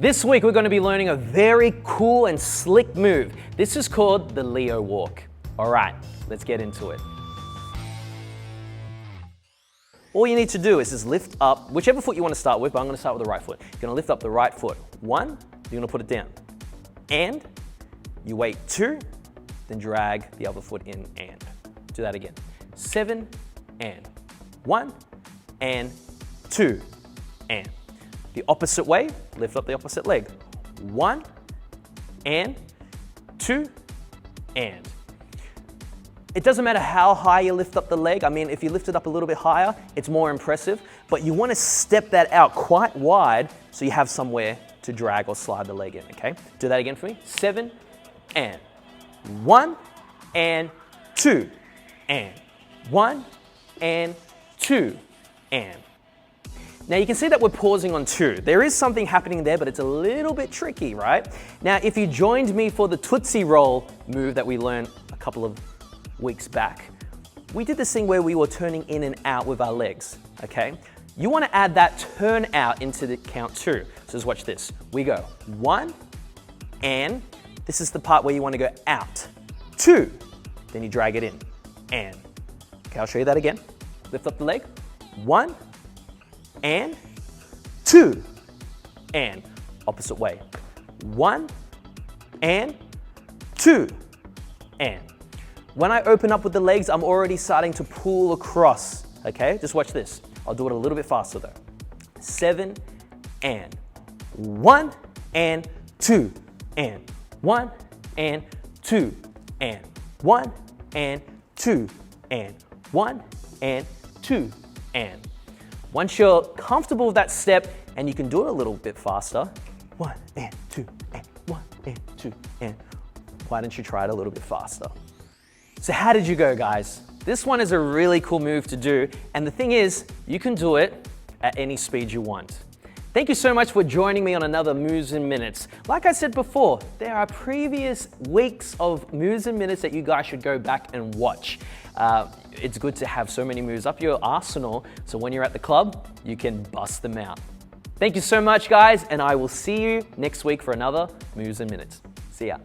This week we're going to be learning a very cool and slick move. This is called the Leo walk. All right, let's get into it. All you need to do is just lift up whichever foot you want to start with, but I'm going to start with the right foot. You're going to lift up the right foot. 1, you're going to put it down. And you wait 2, then drag the other foot in and. Do that again. 7 and 1 and 2 and. The opposite way, lift up the opposite leg. 1 and 2 and. It doesn't matter how high you lift up the leg. I mean, if you lift it up a little bit higher, it's more impressive, but you want to step that out quite wide so you have somewhere to drag or slide the leg in, okay? Do that again for me. 7 and 1 and 2 and 1 and 2 and. Now you can see that we're pausing on 2. There is something happening there, but it's a little bit tricky, right? Now, if you joined me for the Tootsie Roll move that we learned a couple of weeks back, we did this thing where we were turning in and out with our legs, okay? You want to add that turn out into the count 2. So just watch this. We go 1 and this is the part where you want to go out. 2, then you drag it in and. Okay, I'll show you that again. Lift up the leg. 1 and 2 and. Opposite way. 1 and 2 and. When I open up with the legs, I'm already starting to pull across, okay? Just watch this. I'll do it a little bit faster though. 7 and 1 and 2 and 1 and 2 and 1 and 2 and 1 and 2 and. Once you're comfortable with that step and you can do it a little bit faster, 1 and 2 and 1 and 2 and. Why don't you try it a little bit faster? So how did you go, guys? This one is a really cool move to do, and the thing is, you can do it at any speed you want. Thank you so much for joining me on another Moves and Minutes. Like I said before, there are previous weeks of Moves and Minutes that you guys should go back and watch. It's good to have so many moves up your arsenal, so when you're at the club, you can bust them out. Thank you so much, guys, and I will see you next week for another Moves and Minutes. See ya.